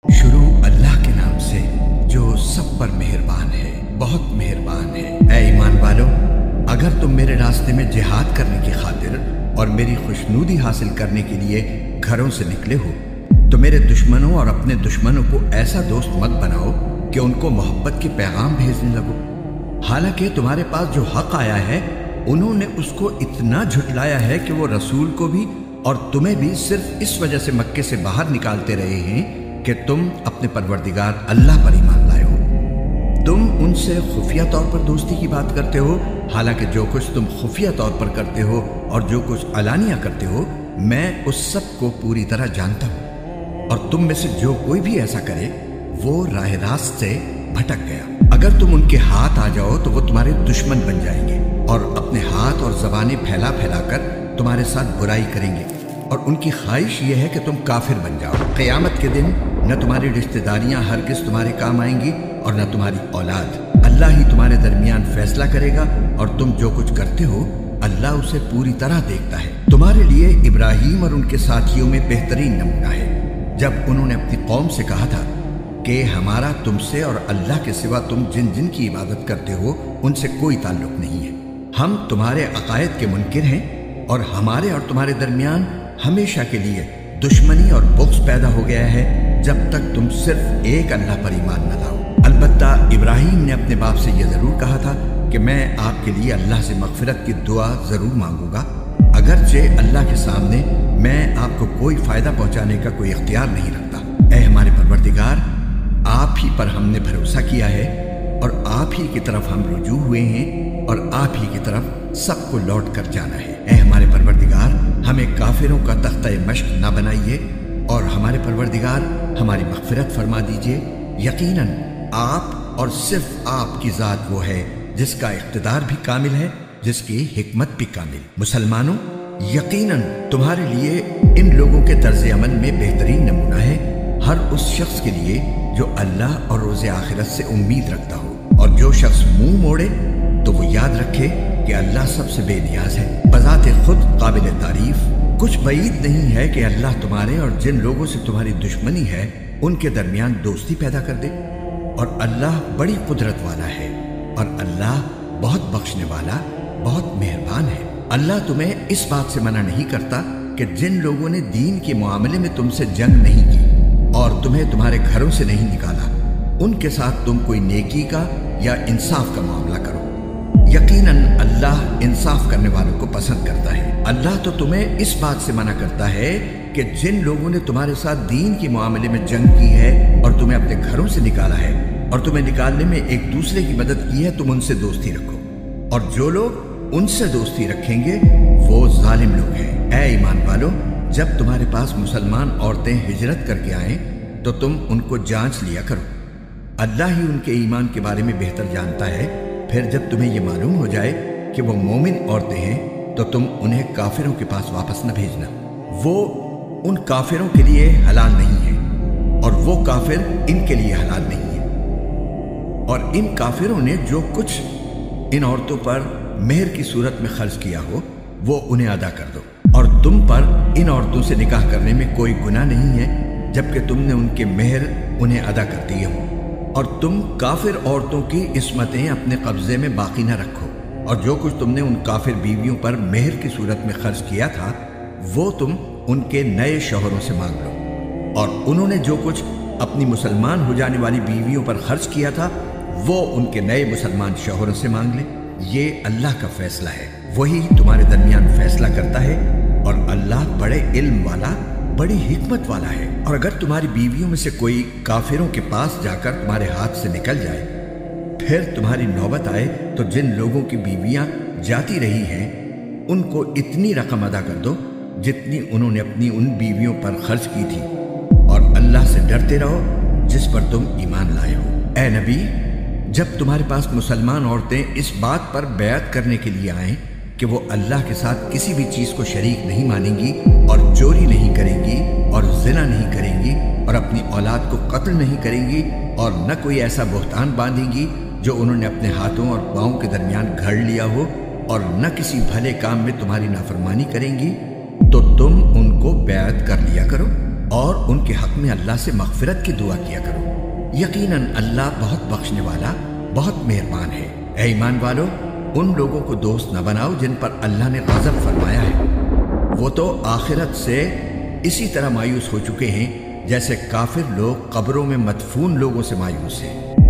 शुरू अल्लाह के नाम से जो सब पर मेहरबान है, बहुत मेहरबान है। ऐ ईमान वालो, अगर तुम मेरे रास्ते में जिहाद करने की खातिर और मेरी खुशनूदी हासिल करने के लिए घरों से निकले हो तो मेरे दुश्मनों और अपने दुश्मनों को ऐसा दोस्त मत बनाओ कि उनको मोहब्बत के पैगाम भेजने लगो। हालांकि तुम्हारे पास जो हक आया है उन्होंने उसको इतना झुटलाया है कि वो रसूल को भी और तुम्हें भी सिर्फ इस वजह से मक्के से बाहर निकालते रहे हैं कि तुम अपने परवरदिगार अल्लाह पर ईमान लाए हो। तुम उनसे खुफिया तौर पर दोस्ती की बात करते हो, हालांकि जो कुछ तुम खुफिया तौर पर करते हो और जो कुछ अलानिया करते हो मैं उस सब को पूरी तरह जानता हूँ। और तुम में से जो कोई भी ऐसा करे वो राह रास्त से भटक गया। अगर तुम उनके हाथ आ जाओ तो वो तुम्हारे दुश्मन बन जाएंगे और अपने हाथ और जबानें फैला फैला कर तुम्हारे साथ बुराई करेंगे और उनकी ख्वाहिश ये है कि तुम काफिर बन जाओ। क़यामत के दिन न तुम्हारी रिश्तेदारियां हरगिज तुम्हारे काम आएंगी और न तुम्हारी औलाद। अल्लाह ही तुम्हारे दरमियान फैसला करेगा और तुम जो कुछ करते हो अल्लाह उसे पूरी तरह देखता है। तुम्हारे लिए इब्राहीम और उनके साथियों में बेहतरीन नमूना है जब उन्होंने अपनी कौम से कहा था कि हमारा तुमसे और अल्लाह के सिवा तुम जिन जिन की इबादत करते हो उनसे कोई ताल्लुक नहीं है। हम तुम्हारे अकायद के मुनकिर हैं और हमारे और तुम्हारे दरमियान हमेशा के लिए दुश्मनी और बुग़्ज़ पैदा हो गया है जब तक तुम सिर्फ एक अल्लाह पर ईमान न लाओ। अलबत्ता इब्राहीम ने अपने बाप से यह जरूर कहा था कि मैं आपके लिए अल्लाह से मग़फ़िरत की दुआ जरूर मांगूंगा, अगरचे अल्लाह के सामने मैं आपको कोई फायदा पहुंचाने का कोई इख्तियार नहीं रखता। ऐ हमारे परवरदिगार, आप ही पर हमने भरोसा किया है और आप ही की तरफ हम रुजू हुए हैं और आप ही की तरफ सबको लौट कर जाना है। ऐ हमारे परवरदिगार, हमें काफिरों का तख्ता मश्क ना बनाइए और हमारे परवरदिगार हमारी मग़फ़िरत फरमा दीजिए। यकीनन आप और सिर्फ आपकी ज़ात वो है जिसका इख्तिदार भी कामिल है, जिसकी हिकमत भी कामिल। मुसलमानों, यकीनन तुम्हारे लिए इन लोगों के तर्ज अमल में बेहतरीन नमूना है हर उस शख्स के लिए जो अल्लाह और रोज़े आखिरत से उम्मीद रखता हो। और जो शख्स मुंह मोड़े तो वो याद रखे कि अल्लाह सबसे बेनियाज है, बज़ाते खुद काबिल तारीफ। कुछ बईद नहीं है कि अल्लाह तुम्हारे और जिन लोगों से तुम्हारी दुश्मनी है उनके दरमियान दोस्ती पैदा कर दे। और अल्लाह बड़ी कुदरत वाला है और अल्लाह बहुत बख्शने वाला, बहुत मेहरबान है। अल्लाह तुम्हें इस बात से मना नहीं करता कि जिन लोगों ने दीन के मामले में तुमसे जंग नहीं की और तुम्हें तुम्हारे घरों से नहीं निकाला, उनके साथ तुम कोई नेकी का या इंसाफ का मामला करो। यकीनन अल्लाह इंसाफ करने वालों को पसंद करता है। अल्लाह तो तुम्हें इस बात से मना करता है कि जिन लोगों ने तुम्हारे साथ दीन के मामले में जंग की है और तुम्हें अपने घरों से निकाला है और तुम्हें निकालने में एक दूसरे की मदद की है, तुम उनसे दोस्ती रखो। और जो लोग उनसे दोस्ती रखेंगे वो जालिम लोग हैं। ऐ ईमान वालों, जब तुम्हारे पास मुसलमान औरतें हिजरत करके आए तो तुम उनको जांच लिया करो। अल्लाह ही उनके ईमान के बारे में बेहतर जानता है। फिर जब तुम्हें ये मालूम हो जाए कि वो मोमिन औरतें हैं तो तुम उन्हें काफिरों के पास वापस न भेजना। वो उन काफिरों के लिए हलाल नहीं है और वो काफिर इनके लिए हलाल नहीं है। और इन काफिरों ने जो कुछ इन औरतों पर मेहर की सूरत में खर्च किया हो वो उन्हें अदा कर दो। और तुम पर इन औरतों से निकाह करने में कोई गुनाह नहीं है जबकि तुमने उनके मेहर उन्हें अदा कर दिए हो। और तुम काफिर औरतों की इस्मतें अपने कब्जे में बाकी न रखो और जो कुछ तुमने उन काफिर बीवियों पर मेहर की सूरत में खर्च किया था वो तुम उनके नए शौहरों से मांग लो। और उन्होंने जो कुछ अपनी मुसलमान हो जाने वाली बीवियों पर खर्च किया था वो उनके नए मुसलमान शौहरों से मांग ले। ये अल्लाह का फैसला है, वही तुम्हारे दरमियान फैसला करता है और अल्लाह बड़े इल्म वाला, बड़ी हिकमत वाला है। और अगर तुम्हारी बीवियों में से कोई काफिरों के पास जाकर तुम्हारे हाथ से निकल जाए, फिर तुम्हारी नौबत आए तो जिन लोगों की बीवियां जाती रही हैं उनको इतनी रकम अदा कर दो जितनी उन्होंने अपनी उन बीवियों पर खर्च की थी। और अल्लाह से डरते रहो जिस पर तुम ईमान लाए हो। ऐ नबी, जब तुम्हारे पास मुसलमान औरतें इस बात पर बैत करने के लिए आएं कि वो अल्लाह के साथ किसी भी चीज को शरीक नहीं मानेंगी और चोरी नहीं करेंगी और जिना नहीं करेंगी और अपनी औलाद को कत्ल नहीं करेंगी और न कोई ऐसा बुहतान बांधेंगी जो उन्होंने अपने हाथों और पांवों के दरमियान घड़ लिया हो और न किसी भले काम में तुम्हारी नाफरमानी करेंगी, तो तुम उनको बैत कर लिया करो। اور ان کے حق میں اللہ سے مغفرت کی دعا کیا کرو، یقیناً اللہ بہت بخشنے والا بہت مہربان ہے۔ اے ایمان والو، ان لوگوں کو دوست نہ بناؤ جن پر اللہ نے غضب فرمایا ہے، وہ تو آخرت سے اسی طرح مایوس ہو چکے ہیں جیسے کافر لوگ قبروں میں مدفون لوگوں سے مایوس ہیں۔